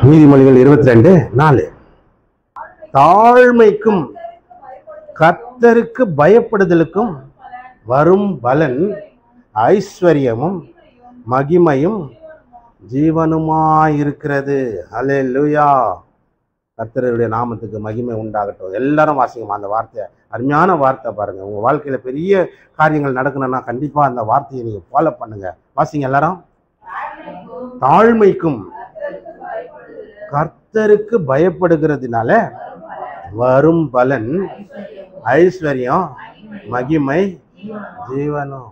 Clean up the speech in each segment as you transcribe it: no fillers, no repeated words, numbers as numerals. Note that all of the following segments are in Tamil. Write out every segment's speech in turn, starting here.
நீதிமொழிகள் 22:4. தாழ்மைக்கும் கர்த்தருக்கு பயப்படுதலுக்கும் வரும் பலன் ஐஸ்வர்யமும் மகிமையும் ஜீவனுமாயிருக்கிறது. அல்லேலூயா. கர்த்தருடைய நாமத்துக்கு மகிமை உண்டாகட்டும். எல்லாரும் வாசிங்கம்மா அந்த வார்த்தையை. அருமையான வார்த்தை பாருங்க. உங்க வாழ்க்கையில பெரிய காரியங்கள் நடக்கணும்னா கண்டிப்பா அந்த வார்த்தையை நீங்க ஃபாலோ பண்ணுங்க. வாசிங்க எல்லாரும். தாழ்மைக்கும் கர்த்தருக்கு பயப்படுகிறதுனால வரும் பலன் ஐஸ்வர்யம் மகிமை ஜீவனும்.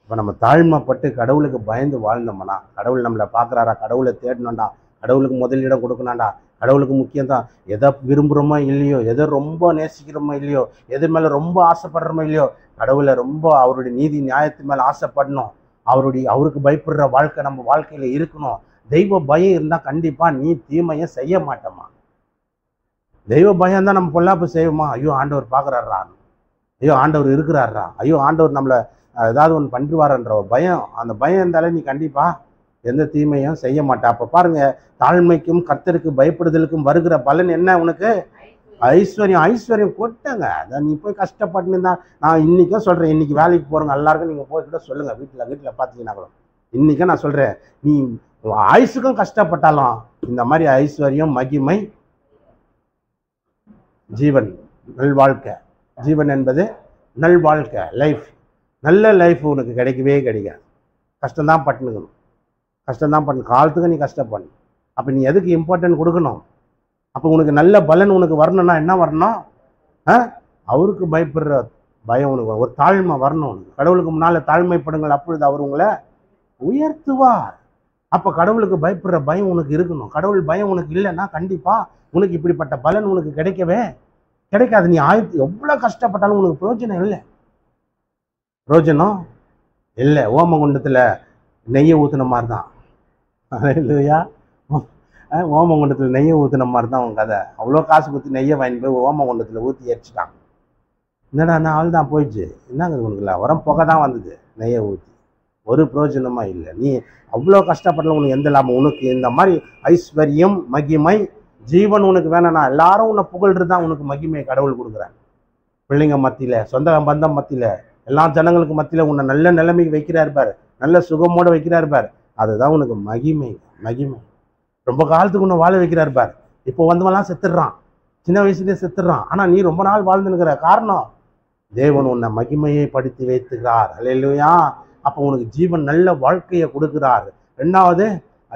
இப்போ நம்ம தாழ்மைப்பட்டு கடவுளுக்கு பயந்து வாழ்ந்தோம்னா, கடவுள் நம்மளை பார்க்குறாரா, கடவுளை தேடணும்டா, கடவுளுக்கு முதலிடம் கொடுக்கணும்டா, கடவுளுக்கு முக்கியம்தான். எதை விரும்புகிறோமோ இல்லையோ, எதை ரொம்ப நேசிக்கிறோமோ இல்லையோ, எது மேலே ரொம்ப ஆசைப்படுறோமோ இல்லையோ, கடவுளை ரொம்ப அவருடைய நீதி நியாயத்து மேலே ஆசைப்படணும். அவருக்கு பயப்படுற வாழ்க்கை நம்ம வாழ்க்கையில் இருக்கணும். தெய்வ பயம் இருந்தால் கண்டிப்பாக நீ தீமையை செய்ய மாட்டோமா. தெய்வ பயம் தான் நம்ம பொல்லாப்பு செய்வோமா. ஐயோ ஆண்டவர் பார்க்குறாரா, ஐயோ ஆண்டவர் இருக்கிறாரா, ஐயோ ஆண்டவர் நம்மளை ஏதாவது ஒன்று பண்ணிடுவாரன்ற ஒரு பயம். அந்த பயம் இருந்தாலே நீ கண்டிப்பாக எந்த தீமையும் செய்ய மாட்டா. அப்போ பாருங்க, தாழ்மைக்கும் கர்த்தருக்கு பயப்படுதலுக்கும் வருகிற பலன் என்ன உனக்கு? ஐஸ்வர்யம். ஐஸ்வர்யம் கொட்டங்க. அதான் நீ போய் கஷ்டப்பட்டுன்னு தான் நான் இன்றைக்கும் சொல்கிறேன். இன்றைக்கி வேலைக்கு போகிறவங்க எல்லாருக்கும் நீங்கள் போய்கிட்ட சொல்லுங்கள். வீட்டில் பார்த்தீங்கன்னா கூட இன்றைக்கும் நான் சொல்கிறேன், நீ ஆயுசுக்கும் கஷ்டப்பட்டாலும் இந்த மாதிரி ஐஸ்வர்யம் மகிமை ஜீவன் நல்வாழ்க்கை. ஜீவன் என்பது நல்வாழ்க்கை, லைஃப். நல்ல லைஃப் உனக்கு கிடைக்கவே கிடைக்காது. கஷ்டம்தான் பட்டுனுக்கணும், கஷ்டம்தான் பண்ணணும். காலத்துக்கு நீ கஷ்டப்படணும். அப்போ நீ எதுக்கு இம்பார்ட்டன்ட் கொடுக்கணும்? அப்போ உனக்கு நல்ல பலன் உனக்கு வரணும்னா என்ன வரணும்? அவருக்கு பயப்படுற பயம் உனக்கு, ஒரு தாழ்மை வரணும் உனக்கு. கடவுளுக்கு முன்னால் தாழ்மைப்படுங்கள், அப்பொழுது அவர் உங்களை உயர்த்துவார். அப்போ கடவுளுக்கு பயப்படுற பயம் உனக்கு இருக்கணும். கடவுள் பயம் உனக்கு இல்லைன்னா கண்டிப்பாக உனக்கு இப்படிப்பட்ட பலன் உனக்கு கிடைக்கவே கிடைக்காது. நீ எவ்வளோ கஷ்டப்பட்டாலும் உனக்கு பிரயோஜனம் இல்லை. பிரயோஜனம் இல்லை. ஓமகுண்டத்தில் நெய்யை ஊற்றின மாதிரி தான். இல்லையா? ஓமகுண்டத்தில் நெய்யை ஊற்றின மாதிரி தான் உங்க கதை. அவ்வளோ காசு கொடுத்து நெய்யை வாங்கி போய் ஓமகுண்டத்தில் ஊற்றி எரிச்சிட்டாங்க. என்னடா அவள் தான் போயிடுச்சு, என்னங்க உனக்குல உரம் புகை தான் வந்தது. நெய்யை ஊற்றி ஒரு பிரயோஜனமாக இல்லை. நீ அவ்வளோ கஷ்டப்படல, உனக்கு எந்த லாபம்? உனக்கு இந்த மாதிரி ஐஸ்வர்யம் மகிமை ஜீவன் உனக்கு வேணாண்ணா. எல்லாரும் உன்னை புகழ்றது தான் உனக்கு மகிமையை கடவுள் கொடுக்குறாங்க. பிள்ளைங்க மத்தியில், சொந்த பந்தம் மத்தியில், எல்லா ஜனங்களுக்கு மத்தியில் உன்னை நல்ல நிலைமைக்கு வைக்கிறார் பாரு, நல்ல சுகமோடு வைக்கிறார் பாரு. அதுதான் உனக்கு மகிமை. மகிமை ரொம்ப காலத்துக்கு உன்னை வாழ வைக்கிறார் பாரு. இப்போ வந்தவெல்லாம் செத்துடுறான், சின்ன வயசுலேயே செத்துடுறான். ஆனால் நீ ரொம்ப நாள் வாழ்ந்துனுக்கிற காரணம் தேவன் உன்னை மகிமையை படுத்தி வைத்துக்கிறார். அல்லேலூயா. அப்போ உனக்கு ஜீவன் நல்ல வாழ்க்கையை கொடுக்குறார். ரெண்டாவது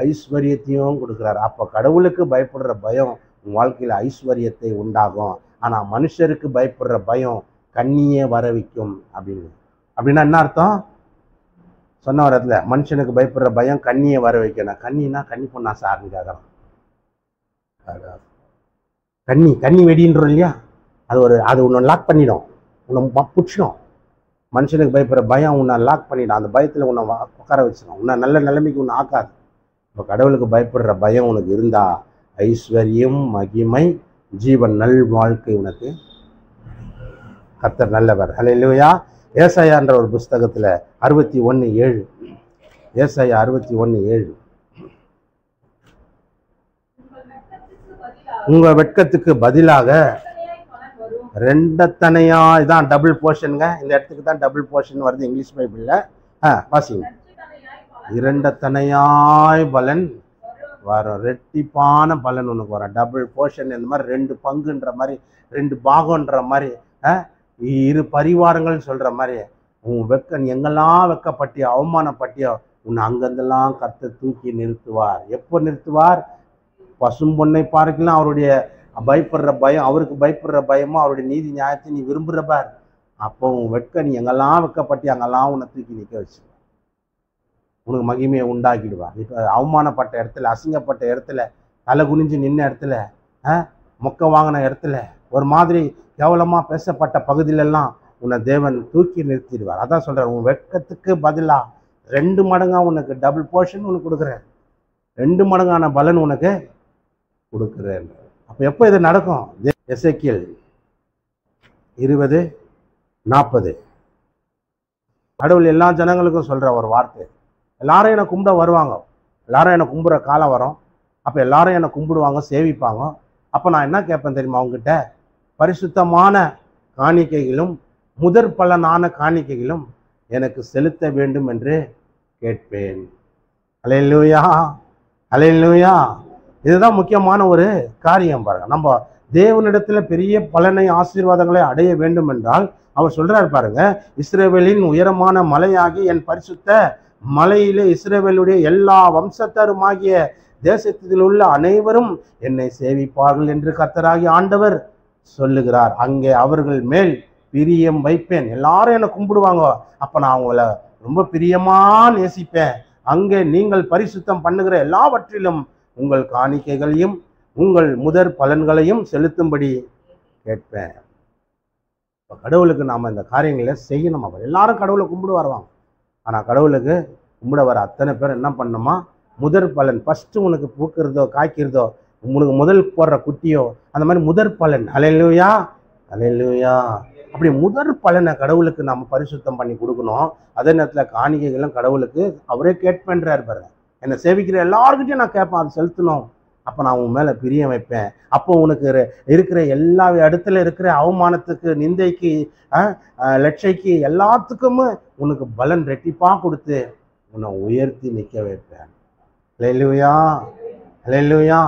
ஐஸ்வர்யத்தையும் கொடுக்குறாரு. அப்போ கடவுளுக்கு பயப்படுற பயம் உன் வாழ்க்கையில் ஐஸ்வர்யத்தை உண்டாகும். ஆனால் மனுஷருக்கு பயப்படுற பயம் கண்ணியே வர வைக்கும். அப்படின்னா என்ன அர்த்தம்? சொன்ன வரத்துல மனுஷனுக்கு பயப்படுற பயம் கண்ணியை வர வைக்கணும். கண்ணினா கண்ணி பொண்ணா சார்னு கேட்கலாம். கண்ணி வெடின்றோம் இல்லையா, அது உன்னை லாக் பண்ணிடும், உன்னை பிடிச்சிடும். மனுஷனுக்கு பயப்படுற பயம் உன்னை லாக் பண்ணிடும். அந்த பயத்தில் உன்னை உட்கார வச்சிடும், உன்னை நல்ல நிலைமைக்கு உன்னை ஆக்காது. இப்போ கடவுளுக்கு பயப்படுற பயம் உனக்கு இருந்தா ஐஸ்வர்யம் மகிமை ஜீவன் நல் வாழ்க்கை உனக்கு கர்த்தர் நல்லவர். அல்லேலூயா. ஏசாயான்ற ஒரு புஸ்தகத்தில் 61:7, ஏசாயா 61:7, உங்க வெட்கத்துக்கு பதிலாக ரெண்டத்தனையா, இதான் டபுள் போர்ஷனுங்க. இந்த இடத்துக்கு தான் டபுள் போர்ஷன் வருது இங்கிலீஷ் பைபிளில். வாசிங்க. இரண்டத்தனையாய் பலன் வரும். ரெட்டிப்பான பலன் உனக்கு வரும். டபுள் போர்ஷன் இந்த மாதிரி 2 பங்குன்ற மாதிரி, 2 பாகம்ன்ற மாதிரி, இரு பரிவாரங்கள் சொல்ற மாதிரி. உன் எங்கெல்லாம் வெக்கப்பட்டியோ அவமானப்பட்டியோ உன்னை அங்கெல்லாம் கர்த்தர் தூக்கி நிறுத்துவார். எப்போ நிறுத்துவார்? பசும் பொண்ணை பார்க்கலாம் அவருடைய பயப்படுற பயம், அவருக்கு பயப்படுற பயமோ அவருடைய நீதி நியாயத்தை நீ விரும்புகிறப்பார். அப்போ உன் நீ எங்கெல்லாம் வெக்கப்பட்டி அங்கெல்லாம் உன்னை தூக்கி நிற்க வச்சு உனக்கு மகிமையை உண்டாக்கிடுவார். இப்போ அவமானப்பட்ட இடத்துல, அசிங்கப்பட்ட இடத்துல, தலை குனிஞ்சு நின்ன இடத்துல, மொக்க வாங்கின இடத்துல, ஒரு மாதிரி கேவலமாக பேசப்பட்ட பகுதியிலெல்லாம் உன்னை தேவன் தூக்கி நிறுத்திடுவார். அதான் சொல்கிறார், உன் வெட்கத்துக்கு பதிலாக 2 மடங்காக உனக்கு டபுள் போர்ஷன் உனக்கு கொடுக்குறேன், 2 மடங்கான பலன் உனக்கு கொடுக்குறேன். அப்போ எப்போ இது நடக்கும்? எசேக்கியேல் 20:40. கடவுள் எல்லா ஜனங்களுக்கும் சொல்கிற ஒரு வார்த்தை. எல்லாரும் என்னை கும்பிட வருவாங்க, எல்லாரும் என்னை கும்பிட்ற காலம் வரும். அப்போ எல்லாரும் என்னை கும்பிடுவாங்க, சேவிப்பாங்க. அப்போ நான் என்ன கேட்பேன் தெரியுமா? அவங்ககிட்ட பரிசுத்தமான காணிக்கைகளும் முதற் பலனான காணிக்கைகளும் எனக்கு செலுத்த வேண்டும் என்று கேட்பேன். அல்லேலூயா, அல்லேலூயா. இதுதான் முக்கியமான ஒரு காரியம் பாருங்க. நம்ம தேவனிடத்துல பெரிய பலனை ஆசீர்வாதங்களை அடைய வேண்டும் என்றால் அவர் சொல்றாரு பாருங்க, இஸ்ரவேலின் உயரமான மலையாகி என் பரிசுத்த மலையிலே இஸ்ரவேலுடைய எல்லா வம்சத்தருமாகிய தேசத்தில் உள்ள அனைவரும் என்னை சேவிப்பார்கள் என்று கர்த்தராகிய ஆண்டவர் சொல்லுகிறார். அங்கே அவர்கள் மேல் பிரியம் வைப்பேன். எல்லாரும் என்னை கும்பிடுவாங்க, அப்ப நான் அவங்கள ரொம்ப பிரியமா நேசிப்பேன். அங்கே நீங்கள் பரிசுத்தம் பண்ணுகிற எல்லாவற்றிலும் உங்கள் காணிக்கைகளையும் உங்கள் முதற் பலன்களையும் செலுத்தும்படி கேட்பேன். இப்போ கடவுளுக்கு நாம் இந்த காரியங்களை செய்யணும். அவர் எல்லாரும் கடவுளை கும்பிடு வருவாங்க. ஆனால் கடவுளுக்கு கும்பிட வர அத்தனை பேர் என்ன பண்ணணுமா? முதற் பலன் ஃபஸ்ட்டு உனக்கு பூக்கிறதோ காய்க்கிறதோ உனக்கு முதல் போடுற குட்டியோ அந்த மாதிரி முதற் பலன். அல்லேலூயா, அல்லேலூயா. அப்படி முதற் பலனை கடவுளுக்கு நம்ம பரிசுத்தம் பண்ணி கொடுக்கணும். அதே நேரத்தில் காணிக்கைகளும் கடவுளுக்கு அவரே கேட்பேன்றார் பாருங்க. என்னை சேவிக்கிற எல்லாருக்கிட்டையும் நான் கேட்பேன், அது செலுத்தணும். அப்போ நான் உன் மேலே பிரியம் வைப்பேன். அப்போ உனக்கு இருக்கிற எல்லா இடத்துல இருக்கிற அவமானத்துக்கு, நிந்தைக்கு, லட்சைக்கு எல்லாத்துக்குமே உனக்கு பலன் ரெட்டிப்பாக கொடுத்து உன்னை உயர்த்தி நிற்க வைப்பேன். அல்லேலூயா, அல்லேலூயா.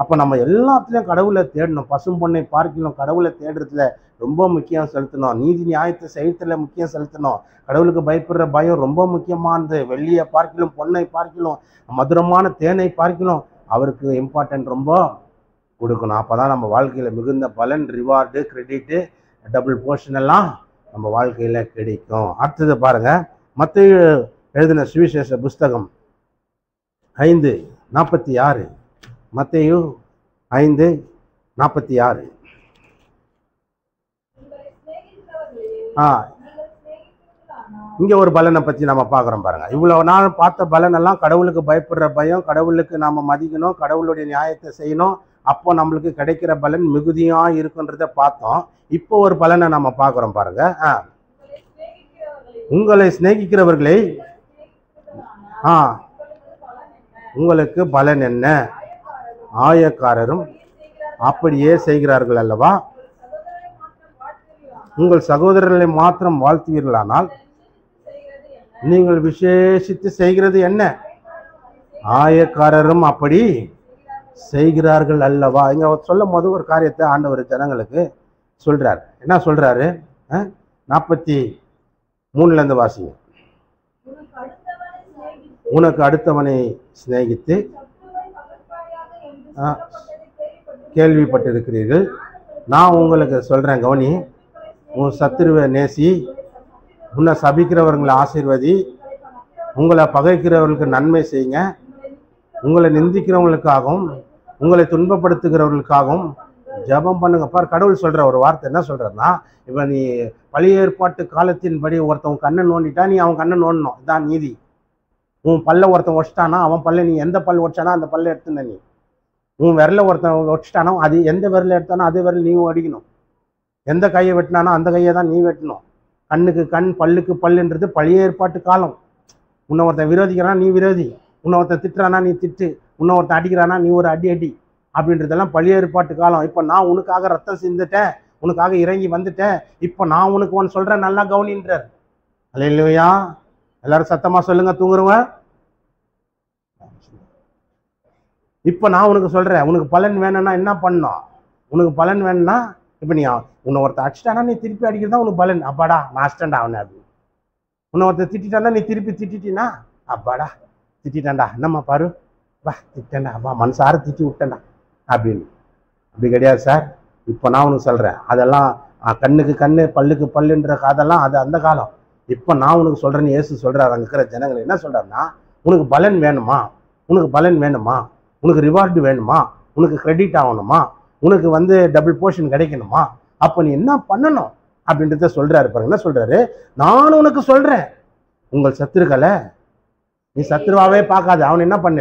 அப்போ நம்ம எல்லாத்துலேயும் கடவுளை தேடணும். பசும் பொண்ணை பார்க்கணும், கடவுளை தேடுறதுல ரொம்ப முக்கியம் செலுத்தணும். நீதி நியாயத்தை செய்யறதுல முக்கியம் செலுத்தணும். கடவுளுக்கு பயப்படுற பயம் ரொம்ப முக்கியமானது. வெள்ளியை பார்க்கலும், பொண்ணை பார்க்கலும், மதுரமான தேனை பார்க்கலும் அவருக்கு இம்பார்ட்டன்ட் ரொம்ப கொடுக்கணும். அப்போ தான் நம்ம வாழ்க்கையில் மிகுந்த பலன், ரிவார்டு, கிரெடிட்டு, டபுள் போர்ஷன் எல்லாம் நம்ம வாழ்க்கையில் கிடைக்கும். அடுத்தது பாருங்க, மத்தேயு எழுதின சுவிசேஷ புஸ்தகம் 5:46. மத்தேயு 5:46. இங்கே ஒரு பலனை பற்றி நம்ம பார்க்குறோம் பாருங்க. இவ்வளோ நாள் பார்த்த பலனெல்லாம் கடவுளுக்கு பயப்படுற பயம், கடவுளுக்கு நாம் மதிக்கணும், கடவுளுடைய நியாயத்தை செய்யணும், அப்போ நம்மளுக்கு கிடைக்கிற பலன் மிகுதியாக இருக்குன்றதை பார்த்தோம். இப்போ ஒரு பலனை நம்ம பார்க்குறோம் பாருங்க. உங்களை சிநேகிக்கிறவர்களை உங்களுக்கு பலன் என்ன? ஆயக்காரரும் அப்படியே செய்கிறார்கள் அல்லவா? உங்கள் சகோதரர்களை மாத்திரம் வாழ்த்துவீர்களானால் நீங்கள் விசேஷித்து செய்கிறது என்ன? ஆயக்காரரும் அப்படி செய்கிறார்கள் அல்லவா? இங்க சொல்லும் போது ஒரு காரியத்தை ஆண்டவர் ஜனங்களுக்கு சொல்றார். என்ன சொல்றாரு? 43 வாசிங்க. உனக்கு அடுத்தவனை சிநேகித்து கேள்விப்பட்டிருக்கிறீர்கள். நான் உங்களுக்கு சொல்றேன், கவனி. உன் சத்துருவை நேசி, உன்னை சபிக்கிறவர்களை ஆசீர்வதி, உங்களை பகைக்கிறவர்களுக்கு நன்மை செய்யுங்க, உங்களை நிந்திக்கிறவங்களுக்காகவும் உங்களை துன்பப்படுத்துகிறவர்களுக்காகவும் ஜெபம் பண்ணுங்க. பார், கடவுள் சொல்ற ஒரு வார்த்தை என்ன சொல்றதுன்னா, இப்போ நீ பழைய ஏற்பாட்டு காலத்தின்படி ஒருத்தவன் கண்ணை நோண்டிட்டா நீ அவன் கண்ணை நோண்டணும். இதான் நீதி. உன் பல்ல ஒருத்தன் ஒடிச்சிட்டானா அவன் பல்ல நீ எந்த பல் ஒடிச்சானா அந்த பல்ல எடுத்துன நீ. உன் விரல ஒருத்தன் ஒடிச்சிட்டானோ அது எந்த விரல எடுத்தானோ அதே விரல் நீ அடிக்கணும். எந்த கையை வெட்டினானோ அந்த கையை தான் நீ வெட்டணும். கண்ணுக்கு கண், பல்லுக்கு பல்லுன்றது பழைய ஏற்பாட்டு காலம். உன்னை ஒருத்தன் விரோதிக்கிறானா நீ விரோதி, உன்னை ஒருத்தன் திட்டுறானா நீ திட்டு, உன்னை ஒருத்தன் அடிக்கிறானா நீ ஒரு அடி அடி, அப்படின்றதெல்லாம் பழைய ஏற்பாட்டு காலம். இப்போ நான் உனக்காக ரத்தம் சிந்துட்டேன், உனக்காக இறங்கி வந்துட்டேன், இப்போ நான் உனக்கு ஒன்று சொல்கிறேன், நல்லா கவனின்றார். அல்லேலூயா. எல்லாரும் சத்தமாக சொல்லுங்க, தூங்குறவங்க. இப்போ நான் உனக்கு சொல்கிறேன், உனக்கு பலன் வேணும்னா என்ன பண்ணணும்? உனக்கு பலன் வேணும்னா இப்போ நீ உன்னை ஒருத்தர் அடிச்சிட்டானா நீ திருப்பி அடிக்கிறதா உனக்கு பலன். அப்பாடா நான் அடிச்சிட்டேன்டா அவனை அப்படி. உன்னை ஒருத்தர் திட்டானா நீ திருப்பி திட்டினா அப்பாடா திட்டான்டா, என்னம்மா பாரு வா திட்டேன்டா, அப்பா மனசார திட்டி விட்டேன்டா அப்படின்னு. அப்படி கிடையாது சார். இப்போ நான் உனக்கு சொல்கிறேன், அதெல்லாம் கண்ணுக்கு கண்ணு பல்லுக்கு பல்லுன்ற அதெல்லாம் அது அந்த காலம். இப்போ நான் உனக்கு சொல்கிறேன்னு இயேசு சொல்கிறார். அங்கே இருக்கிற ஜனங்கள் என்ன சொல்கிறாருன்னா, உனக்கு பலன் வேணுமா, உனக்கு பலன் வேணுமா, உனக்கு ரிவார்டு வேணுமா, உனக்கு கிரெடிட் ஆகணுமா, உனக்கு டபுள் போர்ஷன் கிடைக்கணுமா, அப்போ நீ என்ன பண்ணணும் அப்படின்றத சொல்கிறாரு பாருங்க. என்ன சொல்கிறாரு? நான் உனக்கு சொல்கிறேன், உங்கள் சத்துருக்களை நீ சத்துருவாவே பார்க்காது. அவன் என்ன பண்ண,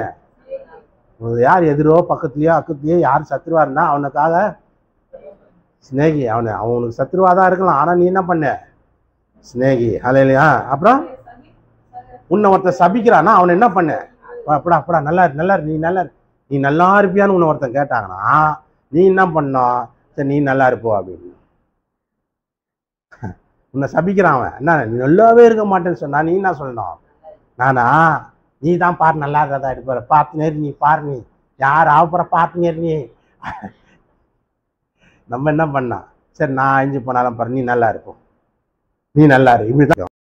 யார் எதிரோ பக்கத்துலையோ அக்கத்துலையோ யார் சத்துருவா இருந்தா அவனுக்காக ஸ்நேகி. அவன் உனக்கு சத்துருவா தான் இருக்கலாம், ஆனால் நீ என்ன பண்ண, ஸ்நேகி. அல்லேலூயா. அப்புறம் உன்னை ஒருத்தர் சபிக்கிறானா அவனை என்ன பண்ண, அப்படா அப்படா நல்லா நல்லா நீ நல்லா நீ நல்லா இருப்பியான்னு உன்னை ஒருத்தன் கேட்டாங்கன்னா நீ என்ன பண்ணோம்? சரி நீ நல்லா இருப்போ அப்படின்னு. உன்னை சபிக்கிறான் அவன். என்ன நீ நல்லாவே இருக்க மாட்டேன்னு சொன்னா நீ என்ன சொல்லணும்? நானா? நீ தான் பாரு நல்லா இருக்கிறதா இருப்பாரு, பார்த்து நேரு, நீ பாரு, நீ யார் ஆகுற பார்த்து நேரு. நீ நம்ம என்ன பண்ணா? சரி நான் அழிஞ்சு போனாலும் பாரு, நீ நல்லா இருக்கும், நீ நல்லா இரு, இப்படிதான்.